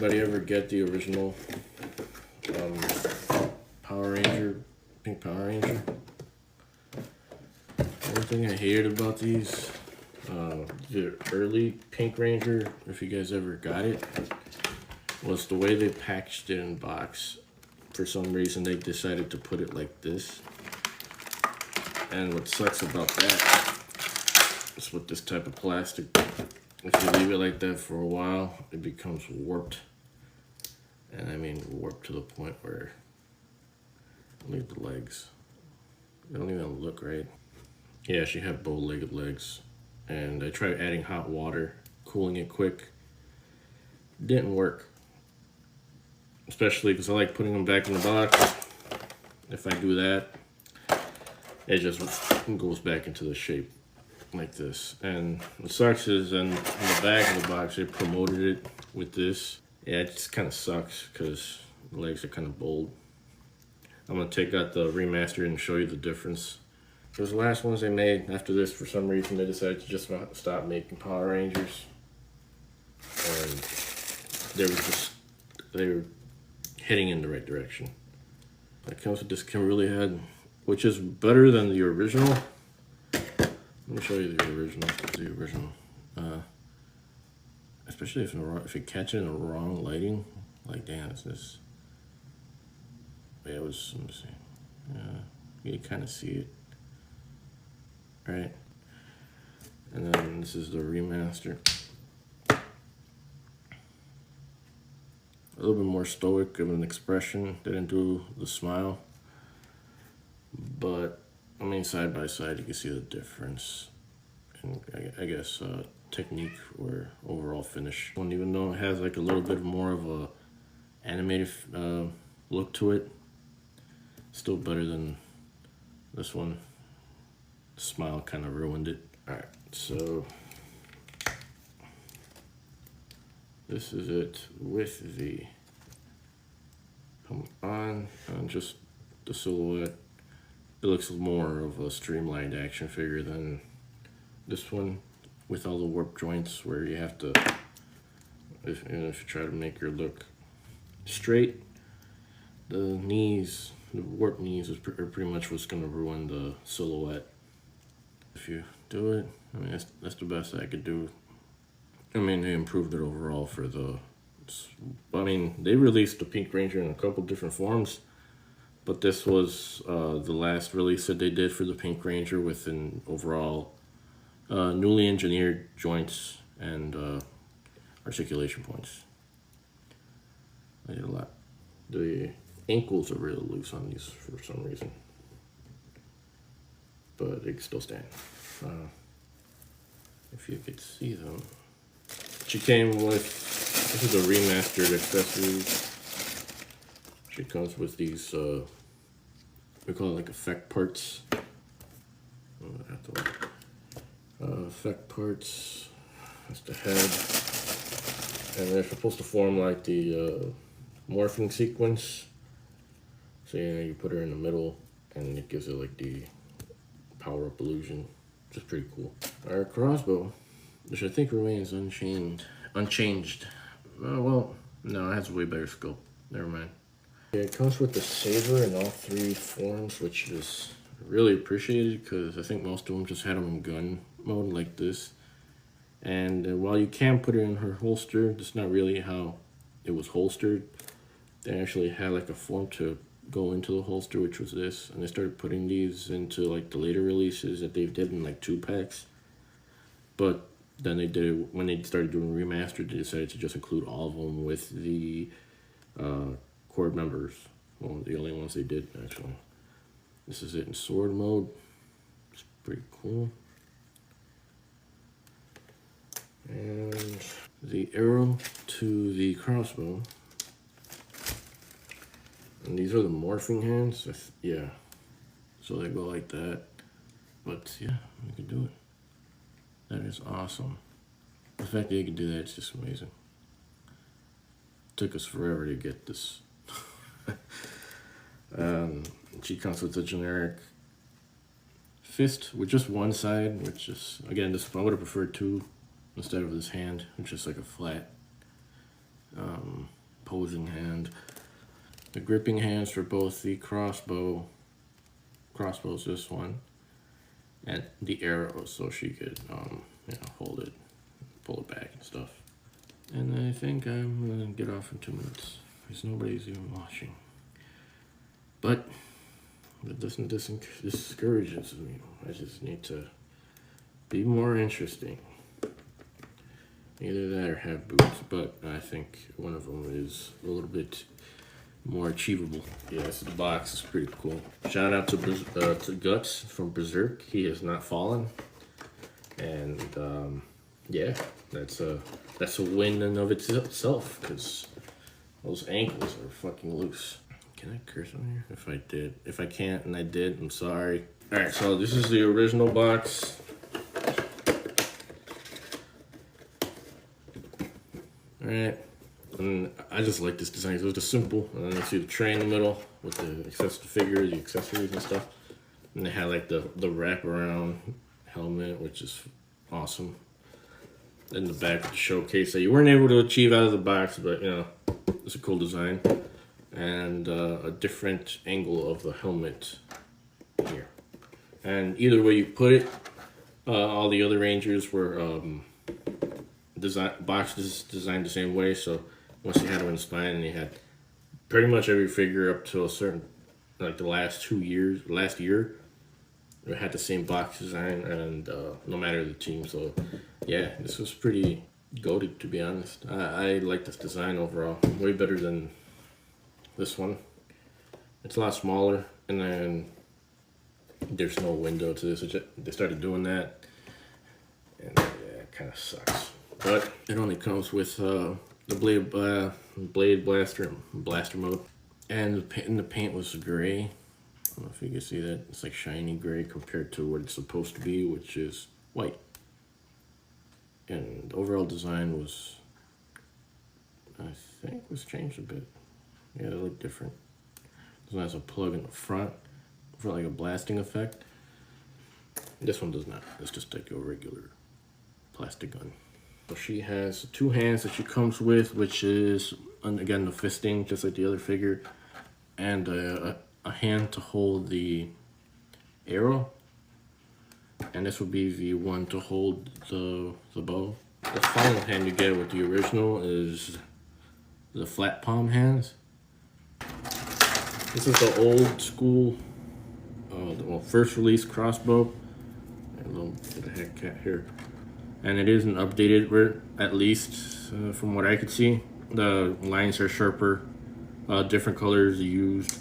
anybody ever get the original Power Ranger, Pink Power Ranger? One thing I hated about these, the early Pink Ranger, if you guys ever got it, was the way they packaged it in box. For some reason, they decided to put it like this. And what sucks about that is with this type of plastic, if you leave it like that for a while, it becomes warped. And I mean warped to the point where, look at the legs. They don't even look right. Yeah, she had bow-legged legs. And I tried adding hot water, cooling it quick. Didn't work. Especially because I like putting them back in the box. If I do that, it just goes back into the shape like this. And what sucks is in the back of the box, they promoted it with this. Yeah, it just kind of sucks because the legs are kind of bold. I'm going to take out the remaster and show you the difference. Those the last ones they made. After this, for some reason, they decided to just stop making Power Rangers. And they were heading in the right direction. That comes with this Kimberly head, which is better than the original. Let me show you the original. Especially if you catch it in the wrong lighting, like damn, it's this. Yeah, it was. Let me see. You kind of see it, right? And then this is the remaster. A little bit more stoic of an expression. Didn't do the smile, but I mean, side by side, you can see the difference. And I guess technique or overall finish. And even though it has like a little bit more of a animated look to it, still better than this one. The smile kind of ruined it. All right, so this is it with the come on just the silhouette. It looks more of a streamlined action figure than this one with all the warp joints where you have to, if you try to make your look straight, the knees, the warp knees are pretty much what's going to ruin the silhouette. If you do it, I mean, that's the best I could do. I mean, they improved it overall for the, I mean, they released the Pink Ranger in a couple different forms, but this was the last release that they did for the Pink Ranger with an overall newly engineered joints and articulation points. I did a lot. The ankles are really loose on these for some reason, but they can still stand. If you could see them. She came with, this is a remastered accessories. She comes with these, we call it like effect parts. Effect parts, that's the head. And they're supposed to form like the morphing sequence. So you put her in the middle and it gives it like the power up illusion, which is pretty cool. Our crossbow, which I think remains unchanged. Well, no, it has a way better scope. Never mind. Yeah, it comes with the saber in all three forms, which is really appreciated because I think most of them just had them in gun mode like this. And while you can put it in her holster, that's not really how it was holstered. They actually had like a form to go into the holster, which was this. And they started putting these into like the later releases that they did in like 2-packs. But then they did it, when they started doing remastered, they decided to just include all of them with the cord members. Well, the only ones they did, actually. This is it in sword mode. It's pretty cool. And the arrow to the crossbow. And these are the morphing hands. Yeah. So they go like that. But yeah, you can do it. That is awesome. The fact that you can do that is just amazing. It took us forever to get this. She comes with a generic fist with just one side, which is, again, this I would have preferred two instead of this hand, which is like a flat. Posing hand. The gripping hands for both the crossbows, this one, and the arrow, so she could hold it, pull it back and stuff. And I think I'm gonna get off in 2 minutes because nobody's even watching. But it doesn't discourages me. I just need to be more interesting. Either that or have boots, but I think one of them is a little bit more achievable. Yeah, so the box is pretty cool. Shout out to Guts from Berserk. He has not fallen, and yeah, that's a win in of itself because those ankles are fucking loose. Can I curse on here? If I did, if I can't, and I did, I'm sorry. All right, so this is the original box. All right, and I just like this design. It was just simple, and then you see the tray in the middle with the figures, the accessories and stuff. And they had like the wraparound helmet, which is awesome. In the back of the showcase that you weren't able to achieve out of the box, but you know, it's a cool design. And a different angle of the helmet here. And either way you put it, all the other Rangers were boxes designed the same way. So once you had them in spine, and you had pretty much every figure up to a certain, like the last year, it had the same box design, and no matter the team. So yeah, this was pretty goated, to be honest. I like this design overall, way better than this one. It's a lot smaller, and then there's no window to this. They started doing that, and yeah, it kind of sucks. But it only comes with the blade blaster mode, and the paint was gray. I don't know if you can see that. It's like shiny gray compared to what it's supposed to be, which is white. And the overall design was, I think, was changed a bit. Yeah, they look different. This one has a plug in the front for like a blasting effect. This one does not. It's just like a regular plastic gun. So she has 2 hands that she comes with, which is, again, the fisting, just like the other figure, and a hand to hold the arrow. And this would be the one to hold the bow. The final hand you get with the original is the flat palm hands. This is the old school, first release crossbow. A little bit of head cat here. And it is an updated, at least from what I could see. The lines are sharper, different colors used,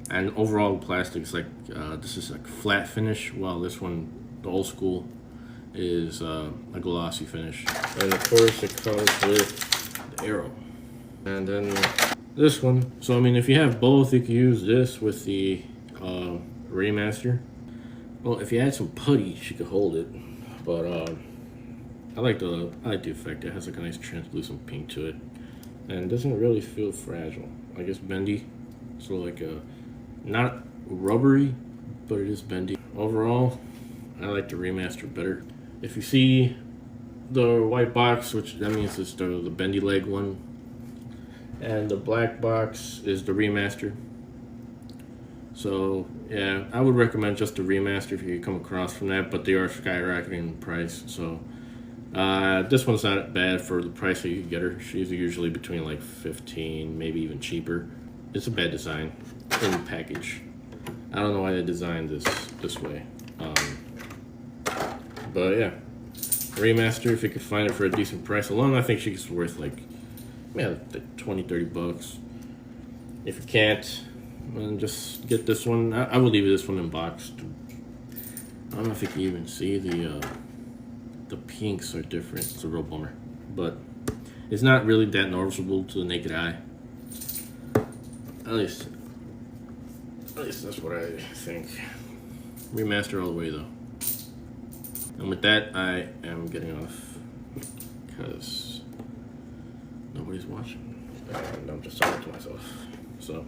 and overall plastic is like, this is like flat finish, while this one, the old school, is a glossy finish. And of course it comes with the arrow. And then this one, so I mean, if you have both, you can use this with the remaster. Well, if you had some putty, she could hold it, but I like the effect. It has like a nice translucent pink to it, and it doesn't really feel fragile. I guess bendy, so like not rubbery, but it is bendy. Overall, I like the remaster better. If you see the white box, which that means it's the bendy leg one, and the black box is the remaster. So yeah, I would recommend just the remaster if you come across from that, but they are skyrocketing in price. So this one's not bad for the price that you get her. She's usually between like 15, maybe even cheaper. It's a bad design in the package. I don't know why they designed this way. But yeah, remaster, if you could find it for a decent price alone, I think she's worth like, yeah, 20, 30 bucks. If you can't, then just get this one. I would leave this one in box. I don't know if you can even see the pinks are different. It's a real bummer, but it's not really that noticeable to the naked eye. At least that's what I think. Remaster all the way though. And with that, I am getting off because nobody's watching, and I'm just talking to myself. So.